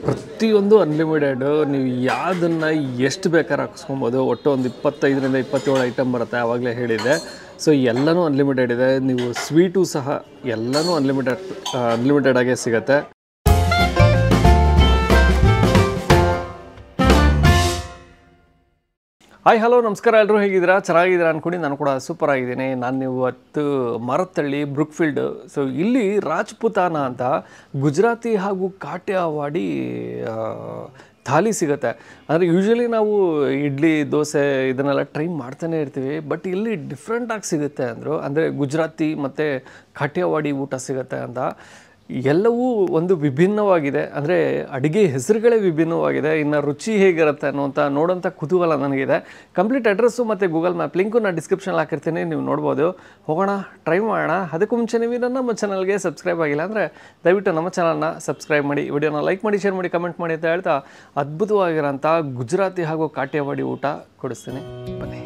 ಪ್ರತಿಯೊಂದು ಅನ್ಲಿಮಿಟೆಡು. ನೀವು ಯಾವುದನ್ನು ಎಷ್ಟು ಬೇಕಾದ್ರೆ ಹಾಕಿಸ್ಕೊಬೋದು. ಒಟ್ಟು ಒಂದು 25ರಿಂದ 27 ಐಟಮ್ ಬರುತ್ತೆ, ಆವಾಗಲೇ ಹೇಳಿದ್ದೆ. ಸೊ ಎಲ್ಲನೂ ಅನ್ಲಿಮಿಟೆಡ್ ಇದೆ. ನೀವು ಸ್ವೀಟು ಸಹ ಎಲ್ಲನೂ ಅನ್ಲಿಮಿಟೆಡ್ ಆಗೇ ಸಿಗುತ್ತೆ. ಹಾಯ್ ಹಲೋ ನಮಸ್ಕಾರ, ಎಲ್ಲರೂ ಹೇಗಿದ್ದೀರಾ? ಚೆನ್ನಾಗಿದ್ದೀರಾ ಅಂದ್ಕೊಂಡು ನಾನು ಕೂಡ ಸೂಪರ್ ಆಗಿದ್ದೀನಿ. ನಾನು ಇವತ್ತು ಮಾರತ್ತಹಳ್ಳಿ ಬ್ರೂಕ್ಫೀಲ್ಡ್. ಸೊ ಇಲ್ಲಿ ರಾಜ್ಪುತಾನ ಅಂತ ಗುಜರಾತಿ ಹಾಗೂ ಕಾಠಿಯಾವಾಡಿ ಥಾಲಿ ಸಿಗುತ್ತೆ. ಅಂದರೆ ಯೂಶ್ವಲಿ ನಾವು ಇಡ್ಲಿ ದೋಸೆ ಇದನ್ನೆಲ್ಲ ಟ್ರೈ ಮಾಡ್ತಾನೆ ಇರ್ತೀವಿ, ಬಟ್ ಇಲ್ಲಿ ಡಿಫ್ರೆಂಟಾಗಿ ಸಿಗುತ್ತೆ ಅಂದರು. ಅಂದರೆ ಗುಜರಾತಿ ಮತ್ತು ಕಾಠಿಯಾವಾಡಿ ಊಟ ಸಿಗುತ್ತೆ ಅಂತ. ಎಲ್ಲವೂ ಒಂದು ವಿಭಿನ್ನವಾಗಿದೆ, ಅಂದರೆ ಅಡುಗೆ ಹೆಸರುಗಳೇ ವಿಭಿನ್ನವಾಗಿದೆ. ಇನ್ನು ರುಚಿ ಹೇಗಿರುತ್ತೆ ಅನ್ನೋಂಥ ನೋಡೋಂಥ ಕುತೂಹಲ ನನಗಿದೆ. ಕಂಪ್ಲೀಟ್ ಅಡ್ರೆಸ್ಸು ಮತ್ತು ಗೂಗಲ್ ಮ್ಯಾಪ್ ಲಿಂಕು ನಾನು ಡಿಸ್ಕ್ರಿಪ್ಷನಲ್ಲಿ ಹಾಕಿರ್ತೀನಿ, ನೀವು ನೋಡ್ಬೋದು. ಹೋಗೋಣ, ಟ್ರೈ ಮಾಡೋಣ. ಅದಕ್ಕೂ ಮುಂಚೆ ನೀವು ನಮ್ಮ ಚಾನಲ್ಗೆ ಸಬ್ಸ್ಕ್ರೈಬ್ ಆಗಿಲ್ಲ ಅಂದರೆ ದಯವಿಟ್ಟು ನಮ್ಮ ಚಾನಲ್ನ ಸಬ್ಸ್ಕ್ರೈಬ್ ಮಾಡಿ, ವಿಡಿಯೋನ ಲೈಕ್ ಮಾಡಿ, ಶೇರ್ ಮಾಡಿ, ಕಮೆಂಟ್ ಮಾಡಿ ಅಂತ ಹೇಳ್ತಾ ಅದ್ಭುತವಾಗಿರೋಂಥ ಗುಜರಾತಿ ಹಾಗೂ ಕಾಠಿಯಾವಾಡಿ ಊಟ ಕೊಡಿಸ್ತೀನಿ, ಬನ್ನಿ.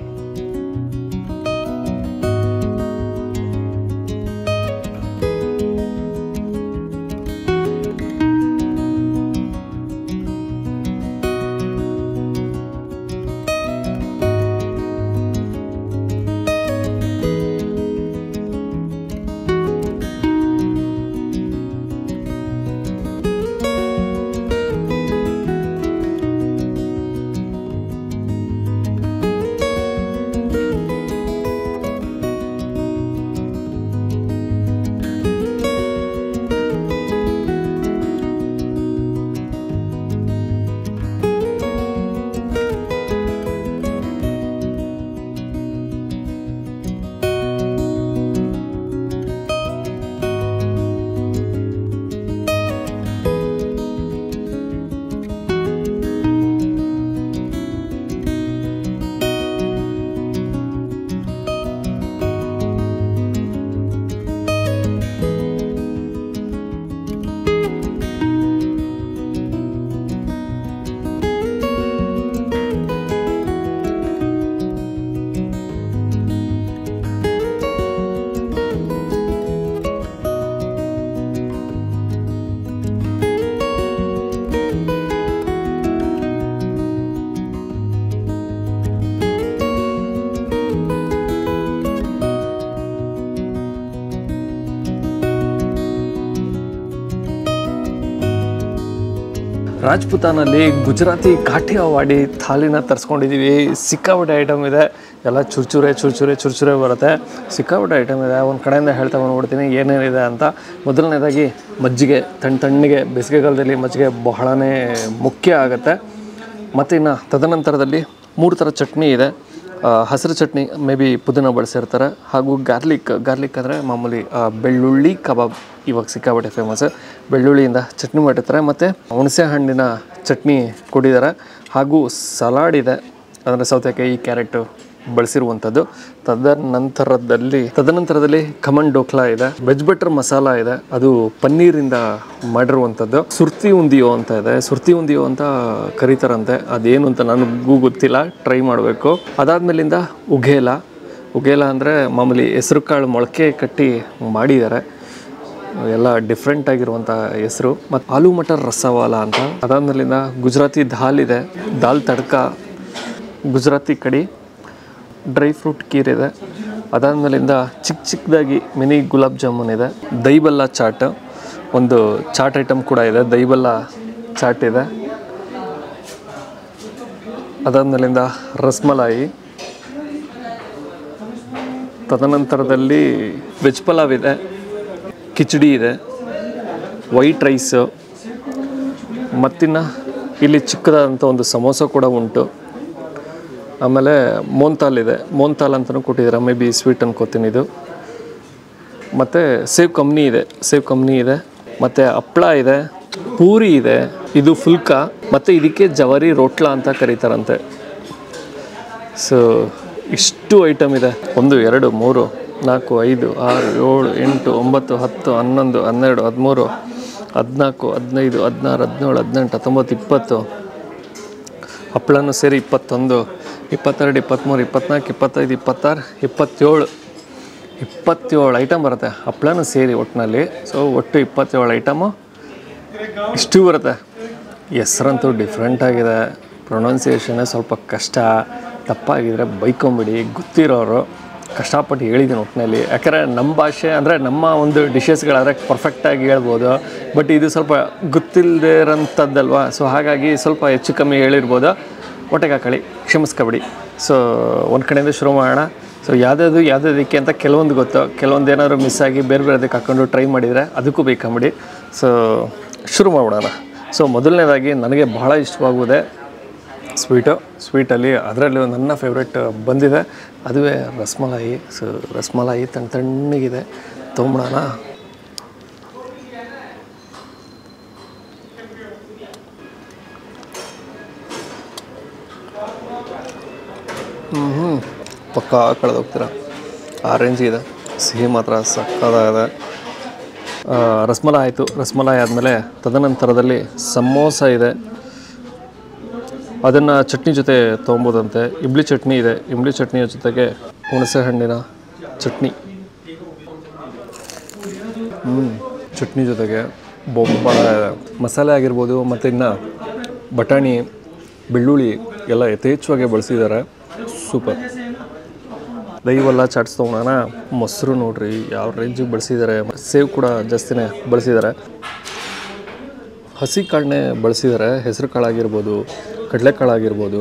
ರಾಜ್ಪುತಾನಲ್ಲಿ ಗುಜರಾತಿ ಕಾಠಿಯಾವಾಡಿ ಥಾಲಿನ ತರಿಸ್ಕೊಂಡಿದ್ದೀವಿ. ಸಿಕ್ಕಾಪಟ್ಟೆ ಐಟಮ್ ಇದೆ, ಎಲ್ಲ ಚುರ್ಚುರೆ ಬರುತ್ತೆ. ಸಿಕ್ಕಾಪಟ್ಟೆ ಐಟಮ್ ಇದೆ. ಒಂದು ಕಡೆಯಿಂದ ಹೇಳ್ತಾ ಬಂದ್ಬಿಡ್ತೀನಿ ಏನೇನಿದೆ ಅಂತ. ಮೊದಲನೇದಾಗಿ ಮಜ್ಜಿಗೆ, ತಣ್ಣಗೆ ಬೇಸಿಗೆಗಾಲದಲ್ಲಿ ಮಜ್ಜಿಗೆ ಬಹಳನೇ ಮುಖ್ಯ ಆಗುತ್ತೆ. ಮತ್ತು ಇನ್ನು ತದನಂತರದಲ್ಲಿ 3 ಥರ ಚಟ್ನಿ ಇದೆ. ಹಸಿರು ಚಟ್ನಿ, ಮೇ ಬಿ ಪುದೀನ ಬಳಸಿರ್ತಾರೆ, ಹಾಗೂ ಗಾರ್ಲಿಕ್ ಅಂದರೆ ಮಾಮೂಲಿ ಬೆಳ್ಳುಳ್ಳಿ ಕಬಾಬ್ ಇವಾಗ ಸಿಕ್ಕಾಪಟ್ಟೆ ಫೇಮಸ್. ಬೆಳ್ಳುಳ್ಳಿಯಿಂದ ಚಟ್ನಿ ಮಾಡಿರ್ತಾರೆ, ಮತ್ತು ಹುಣಸೆ ಹಣ್ಣಿನ ಚಟ್ನಿ ಕೊಟ್ಟಿದ್ದಾರೆ, ಹಾಗೂ ಸಲಾಡ್ ಇದೆ, ಅಂದರೆ ಸೌತೆಕಾಯಿ, ಕ್ಯಾರೆಟು ಬಳಸಿರುವಂಥದ್ದು. ತದನಂತರದಲ್ಲಿ ಖಮನ್ ಡೋಕ್ಲಾ ಇದೆ, ವೆಜ್ ಬಟರ್ ಮಸಾಲ ಇದೆ, ಅದು ಪನ್ನೀರಿಂದ ಮಾಡಿರುವಂಥದ್ದು. ಸುರ್ತಿ ಉಂದಿಯೋ ಅಂತ ಇದೆ, ಸುರ್ತಿ ಉಂದಿಯೋ ಅಂತ ಕರೀತಾರಂತೆ, ಅದೇನು ಅಂತ ನನಗೂ ಗೊತ್ತಿಲ್ಲ, ಟ್ರೈ ಮಾಡಬೇಕು. ಅದಾದಮೇಲಿಂದ ಉಗೇಲ ಅಂದರೆ ಮಾಮೂಲಿ ಹೆಸರು ಕಾಳು ಮೊಳಕೆ ಕಟ್ಟಿ ಮಾಡಿದ್ದಾರೆ, ಎಲ್ಲ ಡಿಫ್ರೆಂಟ್ ಆಗಿರುವಂಥ ಹೆಸರು. ಮತ್ತು ಆಲೂ ಮಟರ್ ರಸವಾಲ ಅಂತ. ಅದಾದಮೇಲಿಂದ ಗುಜರಾತಿ ದಾಲ್ ಇದೆ, ದಾಲ್ ತಡ್ಕ, ಗುಜರಾತಿ ಕಡಿ, ಡ್ರೈ ಫ್ರೂಟ್ ಕೀರ್ ಇದೆ. ಅದಾದಮೇಲಿಂದ ಚಿಕ್ಕದಾಗಿ ಮಿನಿ ಗುಲಾಬ್ ಜಾಮೂನ್ ಇದೆ. ದೈಬಲ್ಲ ಚಾಟ್, ಒಂದು ಚಾಟ್ ಐಟಮ್ ಕೂಡ ಇದೆ, ದೈಬಲ್ಲ ಚಾಟ್ ಇದೆ. ಅದಾದಮೇಲಿಂದ ರಸ್ಮಲಾಯಿ. ತದನಂತರದಲ್ಲಿ ವೆಜ್ ಪಲಾವ್ ಇದೆ, ಕಿಚಡಿ ಇದೆ, ವೈಟ್ ರೈಸು, ಮತ್ತಿನ್ನು ಇಲ್ಲಿ ಚಿಕ್ಕದಾದಂಥ ಒಂದು ಸಮೋಸ ಕೂಡ ಉಂಟು. ಆಮೇಲೆ ಮೋನ್ತಾಲ್ ಇದೆ, ಮೋನ್ತಾಲ್ ಅಂತಲೂ ಕೊಟ್ಟಿದ್ದಾರೆ, ಮೇ ಬಿ ಸ್ವೀಟ್ ಅನ್ಕೋತೀನಿ ಇದು. ಮತ್ತು ಸೇವ್ ಕಮ್ನಿ ಇದೆ, ಮತ್ತು ಹಪ್ಪಳ ಇದೆ, ಪೂರಿ ಇದೆ, ಇದು ಫುಲ್ಕ, ಮತ್ತು ಇದಕ್ಕೆ ಜವಾರಿ ರೋಟ್ಲಾ ಅಂತ ಕರೀತಾರಂತೆ. ಸೊ ಇಷ್ಟು ಐಟಮ್ ಇದೆ. 1 2 3 4 5 6 7 8 9 10 11 12 13 14 15 16 17 18 19 20 ಹಪ್ಪಳನೂ ಸೇರಿ 21 22 23 24 25 26 27 ಐಟಮ್ ಬರುತ್ತೆ, ಹಪ್ಪಳನೂ ಸೇರಿ ಒಟ್ಟಿನಲ್ಲಿ. ಸೊ ಒಟ್ಟು 27 ಐಟಮು ಇಷ್ಟು ಬರುತ್ತೆ. ಹೆಸರಂತೂ ಡಿಫ್ರೆಂಟ್ ಆಗಿದೆ, ಪ್ರೊನೌನ್ಸಿಯೇಷನ್ನೇ ಸ್ವಲ್ಪ ಕಷ್ಟ, ತಪ್ಪಾಗಿದ್ರೆ ಬೈಕೊಂಬಿಡಿ. ಗೊತ್ತಿರೋರು ಕಷ್ಟಪಟ್ಟು ಹೇಳಿದ್ದೀನಿ ಒಟ್ಟಿನಲ್ಲಿ. ಯಾಕಂದರೆ ನಮ್ಮ ಭಾಷೆ ಅಂದರೆ ನಮ್ಮ ಒಂದು ಡಿಶಸ್ಗಳಾದರೆ ಪರ್ಫೆಕ್ಟಾಗಿ ಹೇಳ್ಬೋದು, ಬಟ್ ಇದು ಸ್ವಲ್ಪ ಗೊತ್ತಿಲ್ಲದೆ ಇರೋಂಥದ್ದಲ್ವ. ಸೊ ಹಾಗಾಗಿ ಸ್ವಲ್ಪ ಹೆಚ್ಚು ಕಮ್ಮಿ ಹೇಳಿರ್ಬೋದು, ಹೊಟ್ಟೆಗೆ ಹಾಕೊಳ್ಳಿ, ಕ್ಷಮಿಸ್ಕೊಬಿಡಿ. ಸೊ ಒಂದು ಕಡೆಯಿಂದ ಶುರು ಮಾಡೋಣ. ಸೊ ಯಾವುದಕ್ಕೆ ಅಂತ ಕೆಲವೊಂದು ಗೊತ್ತು, ಕೆಲವೊಂದು ಏನಾದರೂ ಮಿಸ್ ಆಗಿ ಬೇರೆ ಬೇರೆದಕ್ಕೆ ಹಾಕ್ಕೊಂಡು ಟ್ರೈ ಮಾಡಿದರೆ ಅದಕ್ಕೂ ಬೇಕಂಬಿಡಿ. ಸೊ ಶುರು ಮಾಡೋಣ. ಸೊ ಮೊದಲನೇದಾಗಿ ನನಗೆ ಬಹಳ ಇಷ್ಟವಾಗುವುದೇ ಸ್ವೀಟಲ್ಲಿ ಅದರಲ್ಲೂ ನನ್ನ ಫೇವ್ರೆಟ್ ಬಂದಿದೆ, ಅದುವೇ ರಸ್ಮಲಾಯಿ. ಸೊ ರಸ್ಮಲಾಯಿ ತಣ್ಣಗಿದೆ, ತೊಗೊಂಬಿಡೋಣ. ಪಕ್ಕ ಕಳೆದೋಗ್ತೀರ, ಆರೆಂಜ್ ಇದೆ, ಸಿಹಿ ಮಾತ್ರ ಸಕ್ಕತ್ತಾಗಿದೆ. ರಸ್ಮಲಾಯಿ ಆಯಿತು. ರಸ್ಮಲಾಯಿ ಆದಮೇಲೆ ತದನಂತರದಲ್ಲಿ ಸಮೋಸ ಇದೆ, ಅದನ್ನು ಚಟ್ನಿ ಜೊತೆ ತೊಗೊಬೋದಂತೆ. ಇಂಬ್ಲಿ ಚಟ್ನಿ ಇದೆ, ಇಂಬ್ಲಿ ಚಟ್ನಿಯ ಜೊತೆಗೆ ಹುಣಸೆ ಹಣ್ಣಿನ ಚಟ್ನಿ. ಚಟ್ನಿ ಜೊತೆಗೆ ಬೊಂಬಾಳ ಮಸಾಲೆ ಆಗಿರ್ಬೋದು, ಮತ್ತು ಇನ್ನು ಬಟಾಣಿ, ಬೆಳ್ಳುಳ್ಳಿ ಎಲ್ಲ ಯಥೇಚ್ಛವಾಗಿ ಬಳಸಿದ್ದಾರೆ. ಸೂಪರ್. ದೈವೆಲ್ಲ ಚಾಟ್ಸ್ ತೊಗೊಳೋಣ. ಮೊಸರು ನೋಡ್ರಿ ಯಾವ ರೇಂಜಿಗೆ ಬಳಸಿದ್ದಾರೆ. ಸೇವ್ ಕೂಡ ಜಾಸ್ತಿನೇ ಬಳಸಿದ್ದಾರೆ. ಹಸಿ ಕಾಳನ್ನೇ ಬಳಸಿದ್ದಾರೆ, ಹೆಸರು ಕಾಳಾಗಿರ್ಬೋದು, ಕಡಲೆಕಾಳಾಗಿರ್ಬೋದು.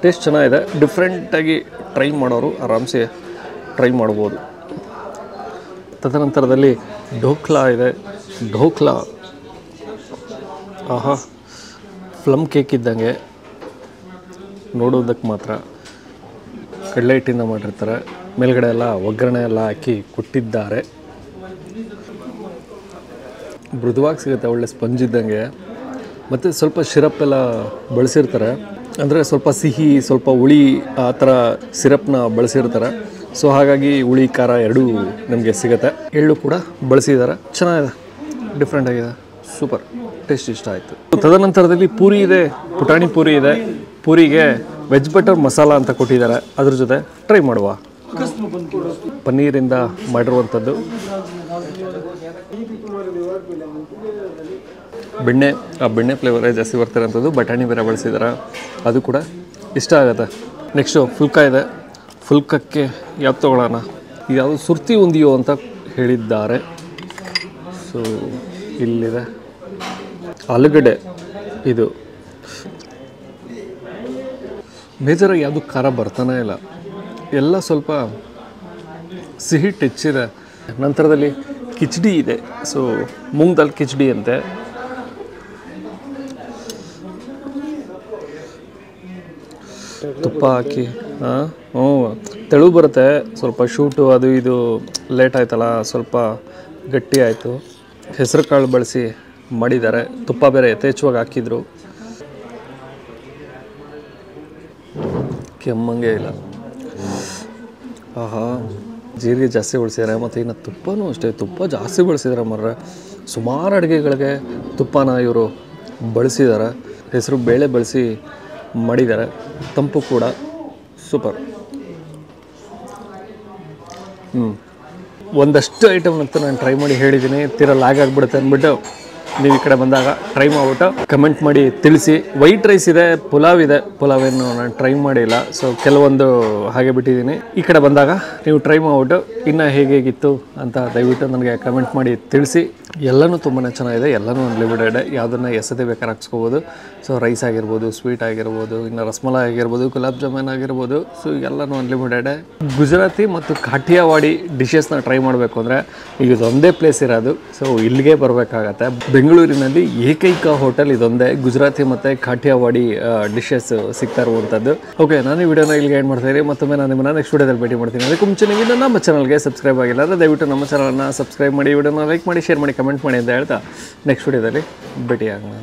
ಟೇಸ್ಟ್ ಚೆನ್ನಾಗಿದೆ. ಡಿಫ್ರೆಂಟಾಗಿ ಟ್ರೈ ಮಾಡೋರು ಆರಾಮ್ಸೆ ಟ್ರೈ ಮಾಡ್ಬೋದು. ತದನಂತರದಲ್ಲಿ ಢೋಕ್ಲಾ ಇದೆ. ಢೋಕ್ಲಾ ಆಹಾ, ಪ್ಲಮ್ ಕೇಕ್ ಇದ್ದಂಗೆ ನೋಡೋದಕ್ಕೆ ಮಾತ್ರ. ಕಡಲೆ ಹಿಟ್ಟಿಂದ ಮಾಡಿರ್ತಾರೆ, ಮೇಲ್ಗಡೆ ಎಲ್ಲ ಒಗ್ಗರಣೆ ಎಲ್ಲ ಹಾಕಿ ಕೊಟ್ಟಿದ್ದಾರೆ. ಮೃದುವಾಗಿ ಸಿಗುತ್ತೆ, ಒಳ್ಳೆ ಸ್ಪಂಜ್ ಇದ್ದಂಗೆ. ಮತ್ತು ಸ್ವಲ್ಪ ಸಿರಪ್ಪೆಲ್ಲ ಬಳಸಿರ್ತಾರೆ, ಅಂದರೆ ಸ್ವಲ್ಪ ಸಿಹಿ ಸ್ವಲ್ಪ ಹುಳಿ ಆ ಥರ ಸಿರಪ್ನ ಬಳಸಿರ್ತಾರೆ. ಸೊ ಹಾಗಾಗಿ ಹುಳಿ ಖಾರ ಎರಡೂ ನಮಗೆ ಸಿಗುತ್ತೆ. ಎಳ್ಳು ಕೂಡ ಬಳಸಿದ್ದಾರೆ. ಚೆನ್ನಾಗಿದೆ, ಡಿಫ್ರೆಂಟ್ ಆಗಿದೆ, ಸೂಪರ್. ಟೇಸ್ಟ್ ಇಷ್ಟ ಆಯಿತು. ತದನಂತರದಲ್ಲಿ ಪೂರಿ ಇದೆ, ಪುಟಾಣಿ ಪೂರಿ ಇದೆ. ಪೂರಿಗೆ ವೆಜ್ ಬಟರ್ ಮಸಾಲ ಅಂತ ಕೊಟ್ಟಿದ್ದಾರೆ, ಅದ್ರ ಜೊತೆ ಟ್ರೈ ಮಾಡುವ. ಪನ್ನೀರಿಂದ ಮಾಡಿರುವಂಥದ್ದು. ಬೆಣ್ಣೆ, ಆ ಬೆಣ್ಣೆ ಫ್ಲೇವರೇ ಜಾಸ್ತಿ ಬರ್ತಿರೋಂಥದ್ದು. ಬಟಾಣಿ ಬೇರೆ ಬಳಸಿದ್ದಾರೆ, ಅದು ಕೂಡ ಇಷ್ಟ ಆಗುತ್ತೆ. ನೆಕ್ಸ್ಟು ಫುಲ್ಕ ಇದೆ. ಫುಲ್ಕಕ್ಕೆ ಯಾವ್ದು ತೊಗೊಳ್ಳೋಣ, ಯಾವುದು ಸುರ್ತಿ ಉಂದಿಯೋ ಅಂತ ಹೇಳಿದ್ದಾರೆ. ಸೊ ಇಲ್ಲಿದೆ ಆಲೂಗಡ್ಡೆ. ಇದು ಮೇಜರಾಗಿ ಯಾವುದು ಖಾರ ಬರ್ತಾನೆ ಇಲ್ಲ, ಎಲ್ಲ ಸ್ವಲ್ಪ ಸಿಹಿ ಟಚ್ ಇದೆ. ನಂತರದಲ್ಲಿ ಕಿಚಡಿ ಇದೆ. ಸೊ ಮೂಂಗ್ ದಾಲ್ ಕಿಚಡಿ ಅಂತೆ. ತುಪ್ಪ ಹಾಕಿ ತೆಳು ಬರುತ್ತೆ. ಸ್ವಲ್ಪ ಶೂಟು ಅದು ಇದು ಲೇಟ್ ಆಯ್ತಲ್ಲ, ಸ್ವಲ್ಪ ಗಟ್ಟಿ ಆಯಿತು. ಹೆಸರು ಕಾಳು ಬಳಸಿ ಮಾಡಿದ್ದಾರೆ. ತುಪ್ಪ ಬೇರೆ ಯಥೇಚ್ಛವಾಗಿ ಹಾಕಿದ್ರು, ಕೆಮ್ಮಂಗೆ ಇಲ್ಲ. ಆಹಾ, ಜೀರಿಗೆ ಜಾಸ್ತಿ ಬಳಸಿದ್ದಾರೆ. ಮತ್ತು ಇನ್ನು ತುಪ್ಪನೂ ಅಷ್ಟೇ, ತುಪ್ಪ ಜಾಸ್ತಿ ಬಳಸಿದ್ದಾರೆ ಮರ್ರೆ. ಸುಮಾರು ಅಡುಗೆಗಳಿಗೆ ತುಪ್ಪನ ಇವರು ಬಳಸಿದ್ದಾರೆ. ಹೆಸರು ಬೇಳೆ ಬಳಸಿ ಮಾಡಿದ್ದಾರೆ. ತಂಪು ಕೂಡ ಸೂಪರ್. ಒಂದಷ್ಟು ಐಟಮ್ನಂತೂ ನಾನು ಟ್ರೈ ಮಾಡಿ ಹೇಳಿದ್ದೀನಿ, ತೀರಾ ಲ್ಯಾಗ್ ಆಗಿಬಿಡುತ್ತೆ ಅಂದ್ಬಿಟ್ಟು ನೀವು ಈ ಕಡೆ ಬಂದಾಗ ಟ್ರೈ ಮಾಡಿಬಿಟ್ಟು ಕಮೆಂಟ್ ಮಾಡಿ ತಿಳಿಸಿ. ವೈಟ್ ರೈಸ್ ಇದೆ, ಪುಲಾವ್ ಇದೆ. ಪುಲಾವೇನು ನಾನು ಟ್ರೈ ಮಾಡಿಲ್ಲ, ಸೊ ಕೆಲವೊಂದು ಹಾಗೆ ಬಿಟ್ಟಿದ್ದೀನಿ. ಈ ಕಡೆ ಬಂದಾಗ ನೀವು ಟ್ರೈ ಮಾಡಿಬಿಟ್ಟು ಇನ್ನು ಹೇಗಿತ್ತು ಅಂತ ದಯವಿಟ್ಟು ನನಗೆ ಕಮೆಂಟ್ ಮಾಡಿ ತಿಳಿಸಿ. ಎಲ್ಲನೂ ತುಂಬಾ ಚೆನ್ನಾಗಿದೆ, ಎಲ್ಲನೂ ಅನ್ಲಿಮಿಟೆಡ್. ಯಾವುದನ್ನು ಎಸದೇ ಬೇಕಾದ್ರೆ ಹಾಕ್ಸ್ಕೋಬೋದು. ಸೊ ರೈಸ್ ಆಗಿರ್ಬೋದು, ಸ್ವೀಟ್ ಆಗಿರ್ಬೋದು, ಇನ್ನು ರಸ್ಮಲಾಯಿ ಆಗಿರ್ಬೋದು, ಗುಲಾಬ್ ಜಾಮೂನ್ ಆಗಿರ್ಬೋದು. ಸೊ ಎಲ್ಲನೂ ಅನ್ಲಿಮಿಟೆಡ್. ಗುಜರಾತಿ ಮತ್ತು ಕಾಠಿಯಾವಾಡಿ ಡಿಶಸ್ನ ಟ್ರೈ ಮಾಡಬೇಕು ಅಂದರೆ ಈಗ ಇದೊಂದೇ ಪ್ಲೇಸ್ ಇರೋದು. ಸೊ ಇಲ್ಲಿಗೆ ಬರಬೇಕಾಗತ್ತೆ. ಬೆಂಗಳೂರಿನಲ್ಲಿ ಏಕೈಕ ಹೋಟೆಲ್ ಇದೊಂದೇ, ಗುಜರಾತಿ ಮತ್ತು ಕಾಠಿಯಾವಾಡಿ ಡಿಶಸ್ ಸಿಗ್ತಾ ಇರುವಂಥದ್ದು. ಓಕೆ, ನಾನು ಈ ವಿಡಿಯೋನ ಇಲ್ಲಿಗೆ ಎಂಡ್ ಮಾಡ್ತಾ ಇದ್ದೀನಿ. ಮತ್ತೊಮ್ಮೆ ನಾನು ನಿಮ್ಮನ್ನು ನೆಕ್ಸ್ಟ್ ವಿಡಿಯೋದಲ್ಲಿ ಭೇಟಿ ಮಾಡ್ತೀನಿ. ಅದಕ್ಕೆ ಮುಂಚೆ ನೀವು ನಮ್ಮ ಚಾನಲ್ಗೆ ಸಬ್ಸ್ಕ್ರೈಬ್ ಆಗಿಲ್ಲ ಅಂದರೆ ದಯವಿಟ್ಟು ನಮ್ಮ ಚಾನಲ್ನ ಸಬ್ಸ್ಕ್ರೈಬ್ ಮಾಡಿ, ವಿಡಿಯೋನ ಲೈಕ್ ಮಾಡಿ, ಶೇರ್ ಮಾಡಿ, ಕಮೆಂಟ್ ಮಾಡಿ ಅಂತ ಹೇಳ್ತಾ ನೆಕ್ಸ್ಟ್ ವಿಡಿಯೋದಲ್ಲಿ ಭೇಟಿಯಾಗೋಣ.